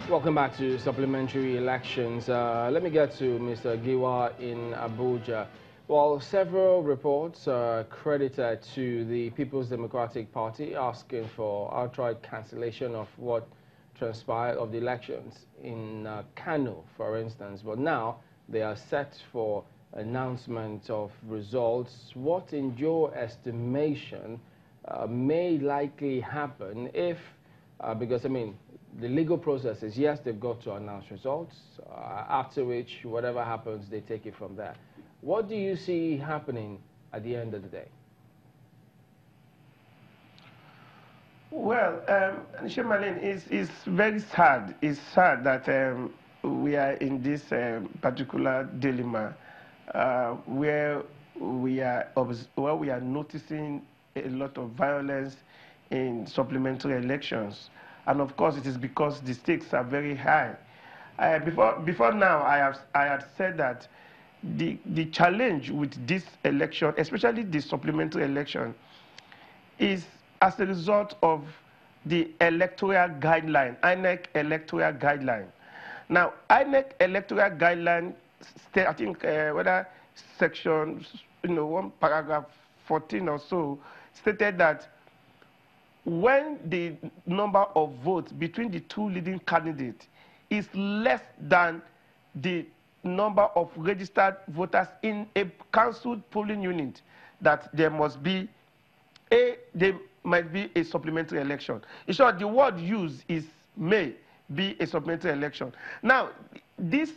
Welcome back to Supplementary Elections. Let me get to Mr. Giwa in Abuja. Well, several reports are credited to the People's Democratic Party asking for outright cancellation of what transpired of the elections in Kano, for instance. But now they are set for announcement of results. What, in your estimation, may likely happen if, because, I mean, the legal process is, yes, they've got to announce results, after which, whatever happens, they take it from there. What do you see happening at the end of the day? Well, Shemalin, it's very sad. It's sad that we are in this particular dilemma where we are noticing a lot of violence in supplementary elections. And of course, it is because the stakes are very high. Before now, I had said that the challenge with this election, especially the supplementary election, is as a result of the electoral guideline, INEC electoral guideline. Now, INEC electoral guideline, I think whether section, one paragraph 14 or so, stated that when the number of votes between the two leading candidates is less than the number of registered voters in a cancelled polling unit, that there might be a supplementary election. In short, the word used is may be a supplementary election. Now, this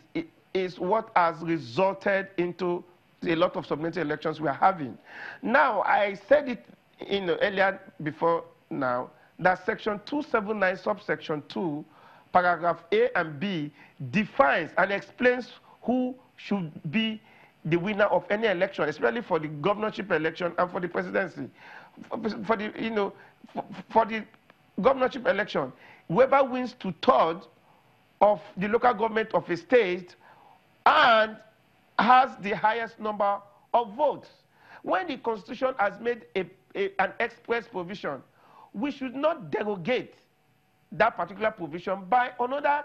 is what has resulted into a lot of supplementary elections we are having. Now, I said it earlier before now, that section 279 subsection 2 paragraph A and B defines and explains who should be the winner of any election, especially for the governorship election and for the presidency. For the governorship election, whoever wins 2/3 of the local government of a state and has the highest number of votes. When the Constitution has made an express provision, we should not derogate that particular provision by another,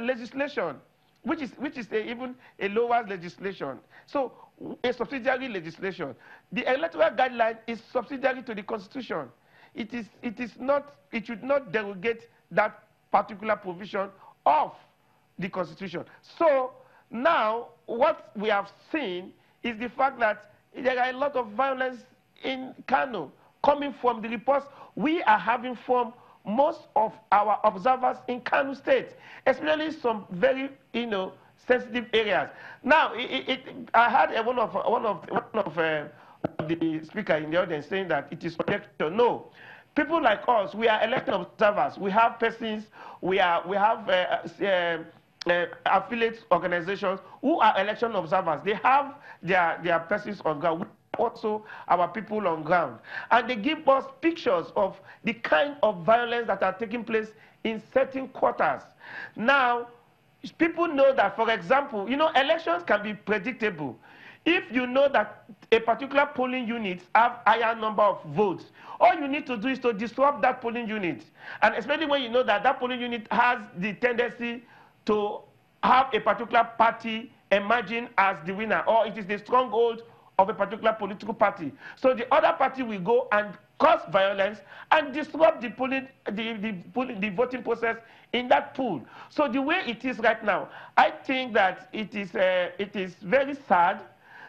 legislation, which is even a lower legislation. So, a subsidiary legislation. The electoral guideline is subsidiary to the Constitution. It should not derogate that particular provision of the Constitution. So now, what we have seen is the fact that there are a lot of violence in Kano, coming from the reports we are having from most of our observers in Kano State, especially some very, sensitive areas. Now, I heard one of the speaker in the audience saying that it is protection. No, people like us, we are elected observers. We have persons. We have affiliate organizations who are election observers. They have their persons on ground. Also our people on ground, and they give us pictures of the kind of violence that are taking place in certain quarters. Now, people know that, for example, elections can be predictable. If you know that a particular polling unit have higher number of votes, all you need to do is to disrupt that polling unit, and especially when you know that that polling unit has the tendency to have a particular party emerging as the winner, or it is the stronghold of a particular political party. So the other party will go and cause violence and disrupt the voting process in that pool. So the way it is right now, I think that it is very sad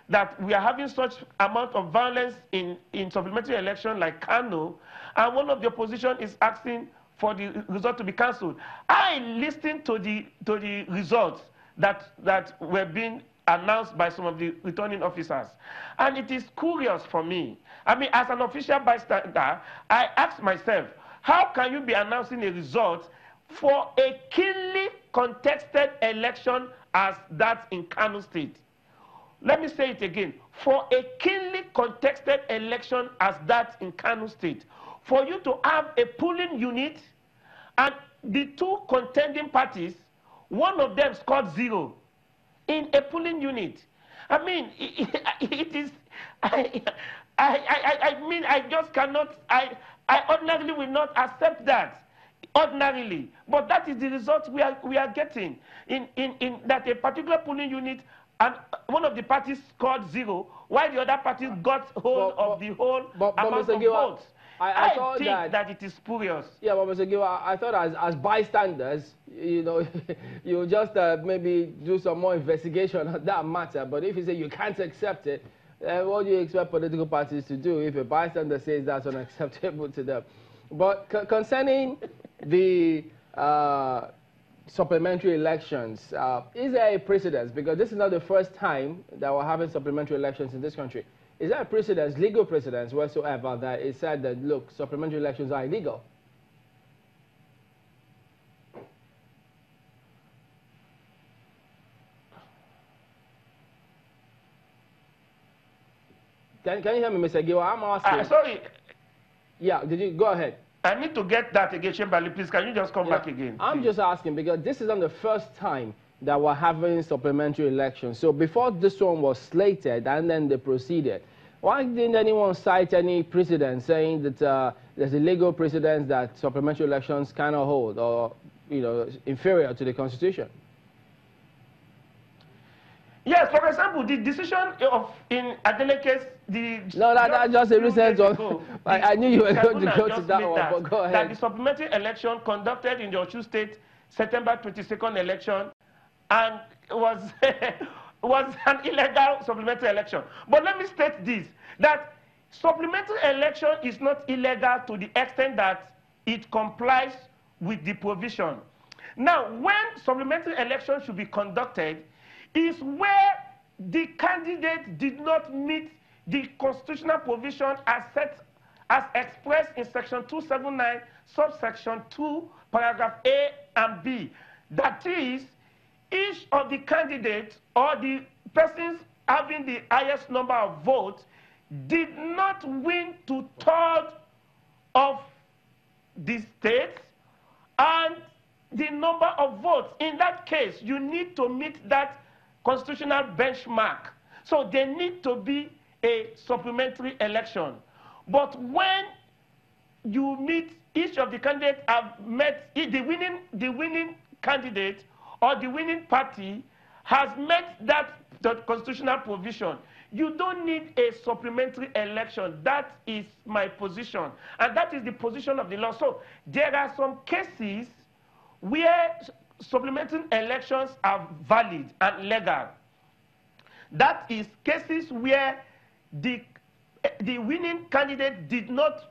that we are having such amount of violence in supplementary election like Kano, and one of the opposition is asking for the result to be cancelled. I listened to the results that were being announced by some of the returning officers. And it is curious for me. I mean, as an official bystander, I ask myself, how can you be announcing a result for a keenly contested election as that in Kano State? Let me say it again. For a keenly contested election as that in Kano State, for you to have a polling unit and the two contending parties, one of them scored 0 in a polling unit. I mean, it is. I mean, I just cannot. I ordinarily will not accept that. ordinarily. But that is the result we are getting in that a particular polling unit, and one of the parties scored 0, while the other party got hold of the whole amount of votes. I think that it is spurious. Yeah, but Mr. Giwa, I thought as bystanders, you know, you just maybe do some more investigation on that matter. But if you say you can't accept it, what do you expect political parties to do if a bystander says that's unacceptable to them? But concerning the supplementary elections, is there a precedence? Because this is not the first time that we're having supplementary elections in this country. Is there a precedence, legal precedence whatsoever, that it said that, look, supplementary elections are illegal? Can you hear me, Mr. Giwa? I'm asking. Sorry. Yeah, did you? Go ahead. I need to get that again, Shembali. Please, can you just come back again? I'm just asking because this is not the first time that we're having supplementary elections. So before this one was slated and then they proceeded, why didn't anyone cite any precedent saying that there's a legal precedent that supplementary elections cannot hold or, you know, inferior to the Constitution? Yes, for example, the decision in Adele case, no, that's just a recent one. I knew you were going to go to that one, but go ahead. That the supplementary election conducted in the Osun State September 22nd election and was was an illegal supplementary election. But let me state this, that supplementary election is not illegal to the extent that it complies with the provision. Now, when supplementary election should be conducted is where the candidate did not meet the constitutional provision as expressed in section 279, subsection 2, paragraph A and B. That is, each of the candidates or the persons having the highest number of votes did not win 2/3 of the states and the number of votes. In that case, you need to meet that constitutional benchmark. So there need to be a supplementary election. But when you meet, each of the candidates have met, if the winning candidate or the winning party has met that constitutional provision, you don't need a supplementary election. That is my position. And that is the position of the law. So there are some cases where supplementary elections are valid and legal. That is cases where the winning candidate did not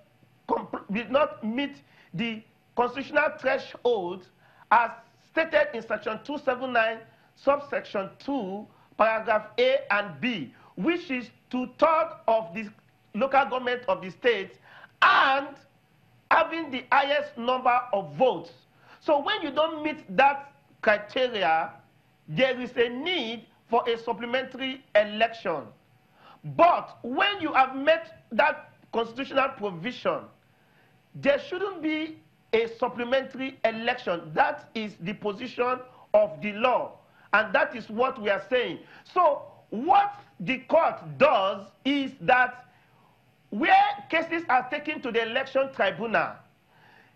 meet the constitutional threshold as stated in section 279, subsection 2, paragraph A and B, which is 2/3 of the local government of the state and having the highest number of votes. So when you don't meet that criteria, there is a need for a supplementary election. But when you have met that constitutional provision, there shouldn't be a supplementary election. That is the position of the law. And that is what we are saying. So what the court does is that where cases are taken to the election tribunal,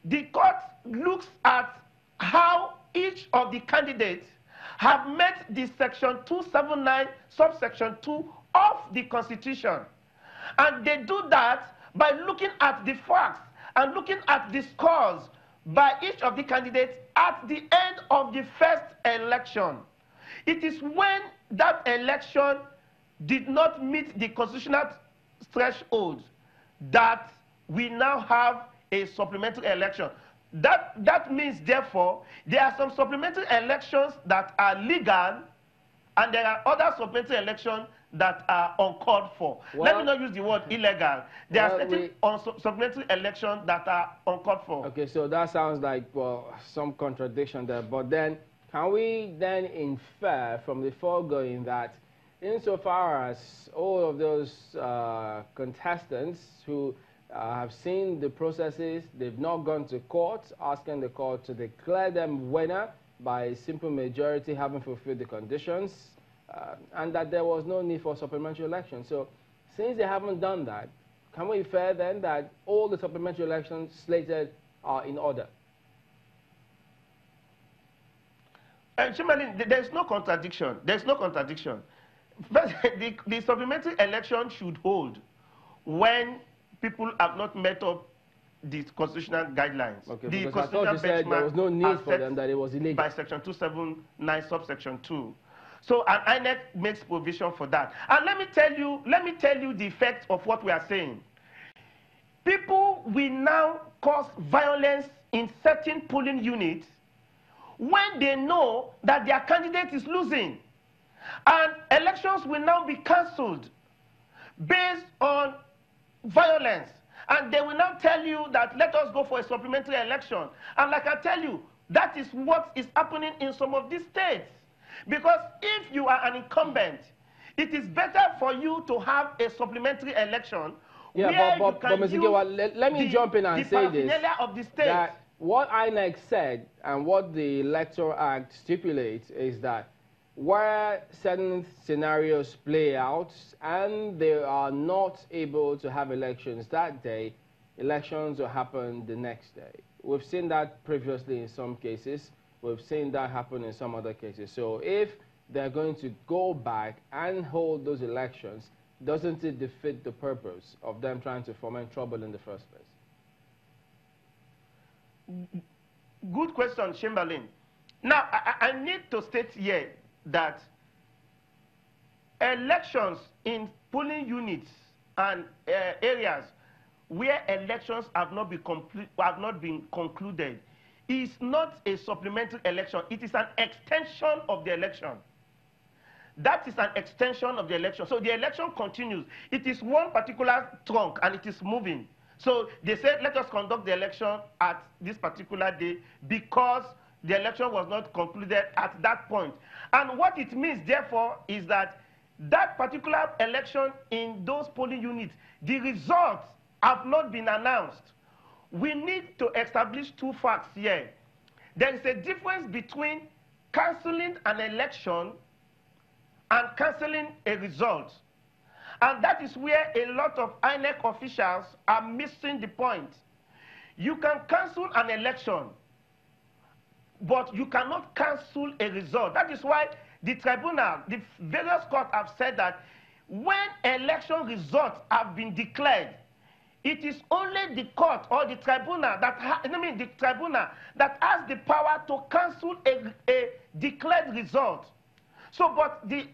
the court looks at how each of the candidates have met the section 279, subsection 2 of the Constitution. And they do that by looking at the facts and looking at the scores by each of the candidates at the end of the first election. It is when that election did not meet the constitutional threshold that we now have a supplementary election. That means, therefore, there are some supplementary elections that are legal and there are other supplementary elections that are uncalled for. Well, let me not use the word illegal. There are certain supplementary elections that are uncalled for. Okay, so that sounds like, well, some contradiction there. But then, can we then infer from the foregoing that insofar as all of those contestants who have seen the processes, they've not gone to court, asking the court to declare them winner by a simple majority having fulfilled the conditions, and that there was no need for supplementary election. So since they haven't done that, can we infer then that all the supplementary elections slated are in order? Shimali, there's no contradiction. There's no contradiction. But the supplementary election should hold when people have not met up the constitutional guidelines. Okay, the because I thought you said there was no need for them, that it was illegal. By section 279, subsection 2. So an INEC makes provision for that. And let me tell you the effect of what we are saying. People will now cause violence in certain polling units when they know that their candidate is losing. And elections will now be cancelled based on violence. And they will now tell you that let us go for a supplementary election. And like I tell you, that is what is happening in some of these states. Because if you are an incumbent, it is better for you to have a supplementary election. Yeah, but Mr. Gewa, let me jump in and say this. Of the state. That what INEC said and what the Electoral Act stipulates is that where certain scenarios play out and they are not able to have elections that day, elections will happen the next day. We've seen that previously in some cases. We've seen that happen in some other cases. So if they're going to go back and hold those elections, doesn't it defeat the purpose of them trying to foment trouble in the first place? Good question, Chamberlain. Now, I need to state here that elections in polling units and areas where elections have not been concluded is not a supplementary election. It is an extension of the election. That is an extension of the election. So the election continues. It is one particular trunk and it is moving. So they said, let us conduct the election at this particular day because the election was not concluded at that point. And what it means, therefore, is that that particular election in those polling units, the results have not been announced. We need to establish two facts here. There is a difference between cancelling an election and cancelling a result. And that is where a lot of INEC officials are missing the point. You can cancel an election, but you cannot cancel a result. That is why the tribunal, the various courts have said that when election results have been declared, it is only the court or the tribunal that has the power to cancel a declared result. So, but the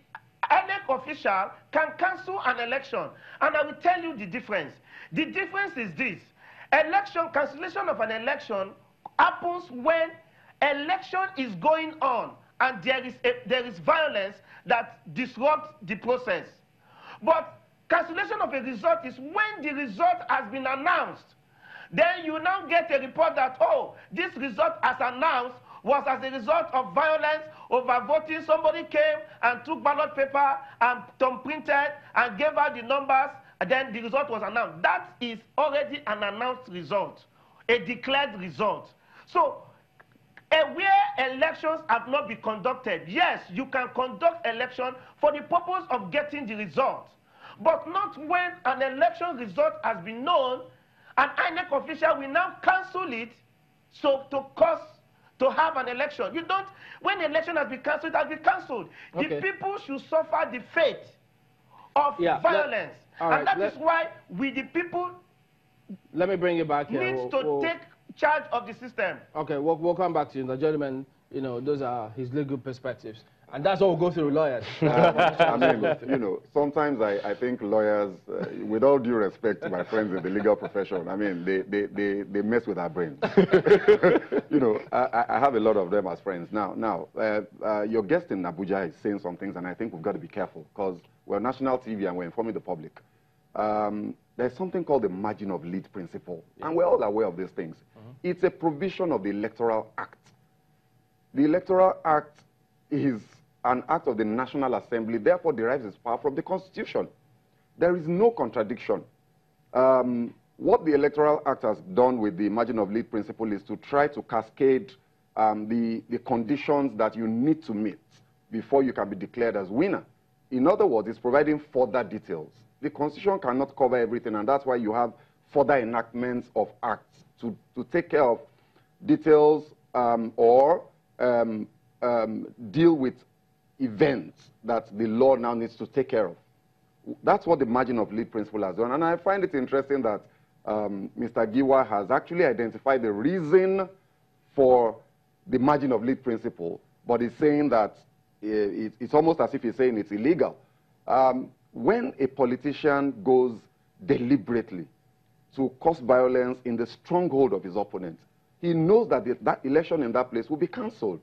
INEC official can cancel an election. And I will tell you the difference. The difference is this. Cancellation of an election happens when election is going on and there is violence that disrupts the process. But cancellation of a result is when the result has been announced. Then you now get a report that, oh, this result as announced was as a result of violence, over voting. Somebody came and took ballot paper and thumb-printed and gave out the numbers, and then the result was announced. That is already an announced result, a declared result. So, where elections have not been conducted, yes, you can conduct election for the purpose of getting the result, but not when an election result has been known. An INEC official will now cancel it, so to have an election. You don't, when the election has been cancelled, it has been cancelled. Okay. The people should suffer the fate of violence. And that is why we, the people, let me bring you back here. Needs to take charge of the system. Okay, we'll come back to you. The gentleman, you know, those are his legal perspectives. And that's all we'll go through lawyers. I mean, you know, sometimes I think lawyers, with all due respect to my friends in the legal profession, I mean, they mess with our brains. You know, I have a lot of them as friends. Now, your guest in Abuja is saying some things, and I think we've got to be careful, because we're national TV and we're informing the public. There's something called the margin of lead principle, and we're all aware of these things. It's a provision of the Electoral Act. The Electoral Act is an act of the National Assembly, therefore derives its power from the Constitution. There is no contradiction. What the Electoral Act has done with the margin of lead principle is to try to cascade the conditions that you need to meet before you can be declared as winner. In other words, it's providing further details. The Constitution cannot cover everything, and that's why you have further enactments of acts to take care of details or deal with events that the law now needs to take care of. That's what the margin of lead principle has done. And I find it interesting that Mr. Giwa has actually identified the reason for the margin of lead principle, but he's saying that it's almost as if he's saying it's illegal. When a politician goes deliberately to cause violence in the stronghold of his opponent, he knows that that election in that place will be cancelled.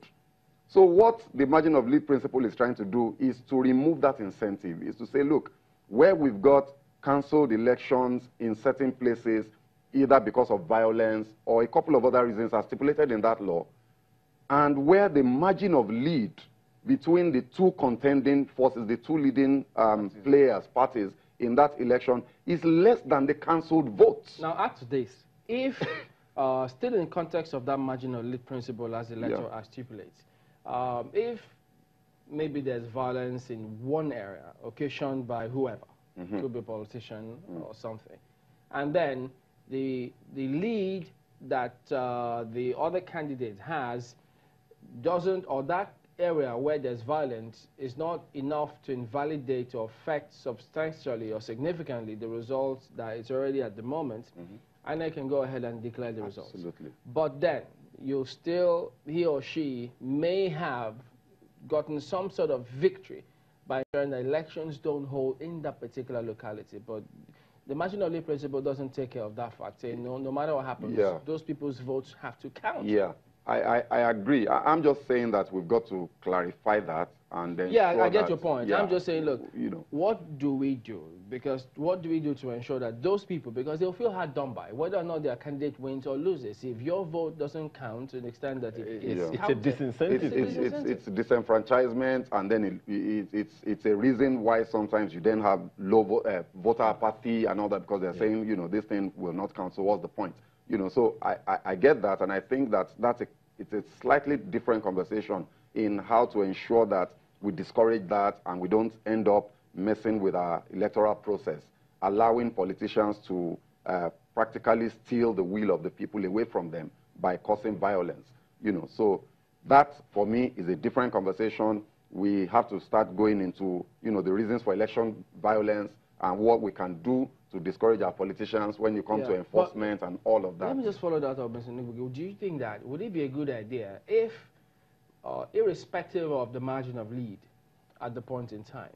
So what the margin of lead principle is trying to do is to remove that incentive, is to say, look, where we've got cancelled elections in certain places, either because of violence or a couple of other reasons as stipulated in that law, and where the margin of lead between the two contending forces, the two leading parties in that election is less than the cancelled votes. Now, add to this, if, still in context of that margin of lead principle as the Electoral Act stipulates, if maybe there's violence in one area occasioned by whoever, could be a politician or something, and then the lead that the other candidate has doesn't, or that area where there's violence is not enough to invalidate or affect substantially or significantly the results that it's already at the moment, and they can go ahead and declare the results. Absolutely. But then you still, he or she may have gotten some sort of victory by ensuring that elections don't hold in that particular locality. But the margin of lead principle doesn't take care of that fact. Saying no matter what happens, those people's votes have to count. Yeah, I agree. I'm just saying that we've got to clarify that and then. Yeah, I get your point. Yeah, I'm just saying, look, you know, what do we do? Because what do we do to ensure that those people, because they'll feel hard done by, whether or not their candidate wins or loses, if your vote doesn't count to the extent that it's a disincentive. It's disenfranchisement, and then it's a reason why sometimes you then have low voter apathy and all that, because they're saying, you know, this thing will not count, so what's the point? You know, so I get that, and I think that it's a slightly different conversation in how to ensure that we discourage that and we don't end up messing with our electoral process, allowing politicians to practically steal the will of the people away from them by causing violence. You know, so that for me is a different conversation. We have to start going into, you know, the reasons for election violence and what we can do to discourage our politicians when you come to enforcement and all of that. Let me just follow that up, Mr. Nubugu. Do you think that, would it be a good idea if, irrespective of the margin of lead at the point in time,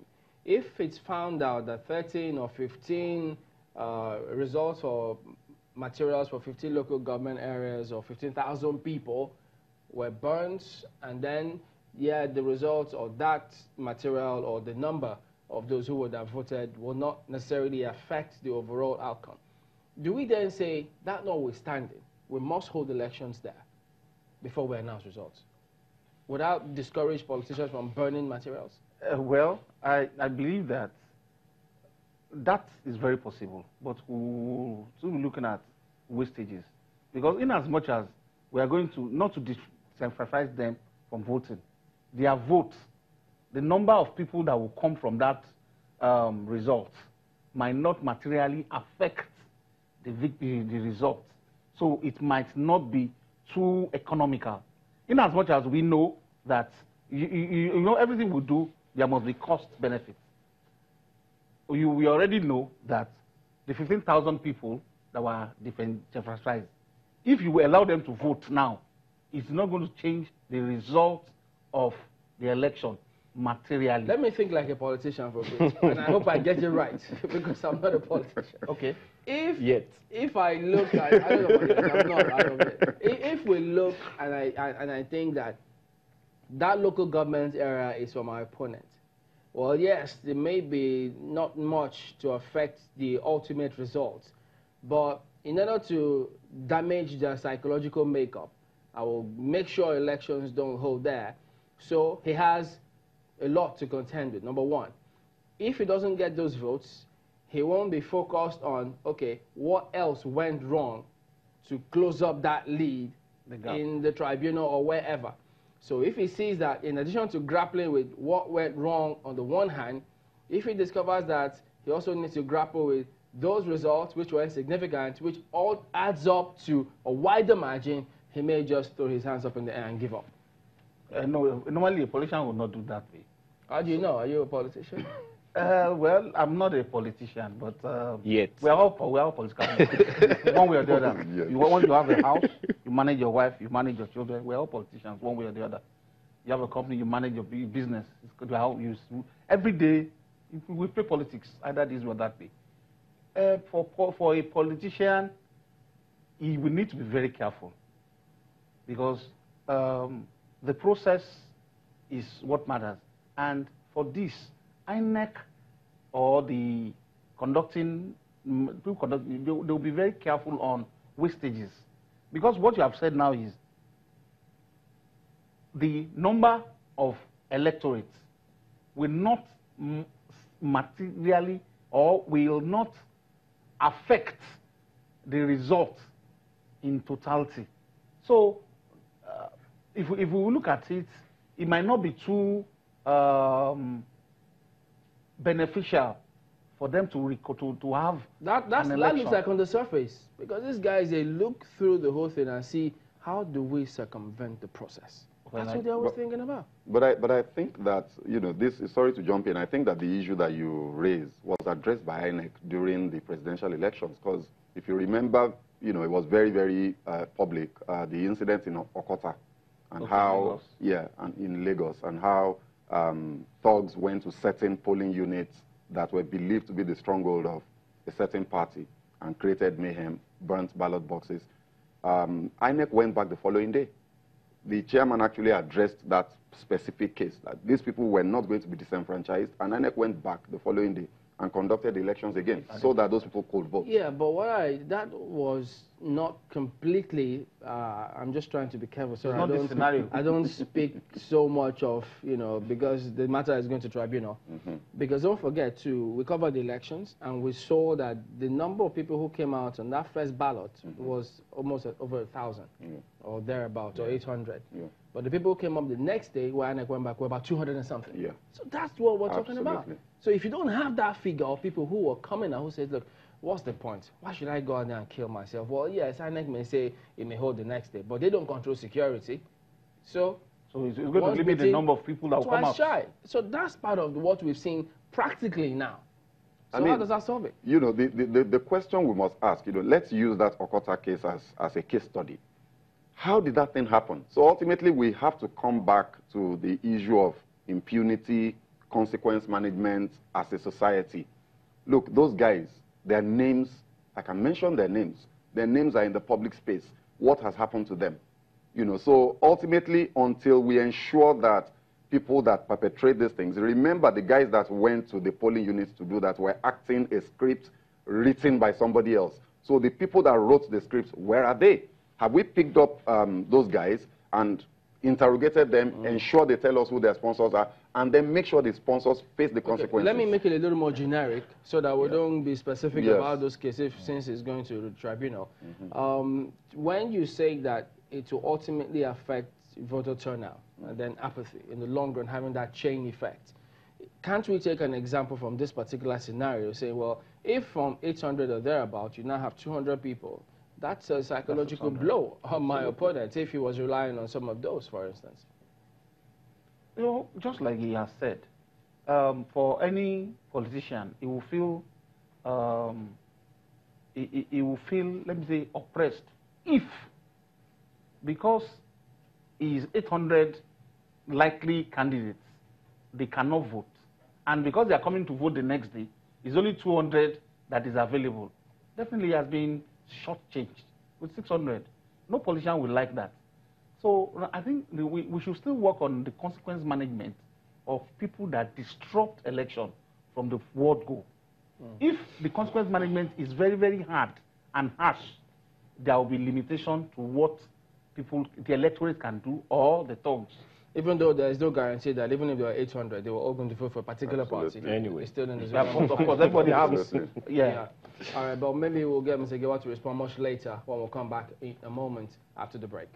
if it's found out that 13 or 15 results or materials for 15 local government areas or 15,000 people were burnt, and then, the results of that material or the number of those who would have voted will not necessarily affect the overall outcome, do we then say, that notwithstanding, we must hold elections there before we announce results, without discourage politicians from burning materials? Well, I believe that is very possible, but we'll still be looking at wastages. Because in as much as we are going to, not to disenfranchise them from voting, their votes, the number of people that will come from that result might not materially affect the result. So it might not be too economical. In as much as we know that, you know, everything we do, there must be cost benefits. We already know that the 15,000 people that were disenfranchised, if you allow them to vote now, it's not going to change the result of the election materially. Let me think like a politician for a bit, and I hope I get it right, because I'm not a politician. Okay. If I look at, I don't know, I'm not, I don't know. If we look and I think that local government area is for my opponent, well, yes, there may be not much to affect the ultimate result, but in order to damage their psychological makeup, I will make sure elections don't hold there. So he has a lot to contend with. Number one, if he doesn't get those votes, he won't be focused on, okay, what else went wrong to close up that lead in the tribunal or wherever. So if he sees that, in addition to grappling with what went wrong on the one hand, if he discovers that he also needs to grapple with those results which were insignificant, which all adds up to a wider margin, he may just throw his hands up in the air and give up. No, normally a politician will not do that way. How do you know? Are you a politician? Well, I'm not a politician, but Yet. we're all political. One way or the other. Yes. Once you have a house, you manage your wife, you manage your children. We're all politicians, one way or the other. You have a company, you manage your business. It's good how you every day we play politics, either this or that way. For a politician, he will need to be very careful because the process is what matters. And for this, INEC or the conducting, they'll be very careful on wastages. Because what you have said now is the number of electorates will not materially or will not affect the result in totality. So if we look at it, it might not be too beneficial for them to have that looks like on the surface, because these guys, they look through the whole thing and see how do we circumvent the process. Well, That's what they're always thinking about. But I think that, you know, this is, sorry to jump in, I think that the issue that you raised was addressed by INEC during the presidential elections, because if you remember, you know, it was very, very public, the incident in Okota, and how, Lagos. and in Lagos, and how thugs went to certain polling units that were believed to be the stronghold of a certain party and created mayhem, burnt ballot boxes. INEC went back the following day. The chairman actually addressed that specific case, that these people were not going to be disenfranchised, and INEC went back the following day and conducted the elections again so that those people could vote. Yeah, but that was not completely, I'm just trying to be careful, so I don't speak so much of, you know, because the matter is going to tribunal. Because don't forget too, we covered the elections and we saw that the number of people who came out on that first ballot was almost over 1,000 or thereabout, or 800. But the people who came up the next day, where INEC went back, were about 200 and something. So that's what we're talking about. So if you don't have that figure of people who are coming out who says, look, what's the point? Why should I go out there and kill myself? Well, yes, INEC may say it may hold the next day, but they don't control security. So it's going to limit the number of people that will come out. Shy. So that's part of what we've seen practically now. So how does that solve it? You know, the question we must ask, you know, let's use that Okota case as a case study. How did that thing happen? So ultimately, we have to come back to the issue of impunity, consequence management as a society. Look, those guys, their names, I can mention their names. Their names are in the public space. What has happened to them? You know, so ultimately, until we ensure that people that perpetrate these things, remember the guys that went to the polling units to do that were acting a script written by somebody else. So the people that wrote the scripts, where are they? Have we picked up those guys and interrogated them, ensure they tell us who their sponsors are, and then make sure the sponsors face the consequences? Let me make it a little more generic so that we don't be specific about those cases since it's going to the tribunal. When you say that it will ultimately affect voter turnout and then apathy in the long run, having that chain effect, can't we take an example from this particular scenario, say, well, if from 800 or thereabout you now have 200 people, that's a psychological blow on my opponent if he was relying on some of those, for instance. You know, just like he has said, for any politician, he will feel, he will feel, let me say, oppressed if, because he is 800 likely candidates, they cannot vote. And because they are coming to vote the next day, it's only 200 that is available. Definitely has been shortchanged with 600. No politician will like that. So I think we should still work on the consequence management of people that disrupt election from the word go. If the consequence management is very, very hard and harsh, there will be limitation to what people, the electorate can do, or the thugs. Even though there is no guarantee that even if there are 800, they were all going to vote for a particular party. Anyway. It's still in the Yeah, of course, everybody has. Yeah. All right, but maybe we'll get Mr. Gewa to respond much later when we'll come back in a moment after the break.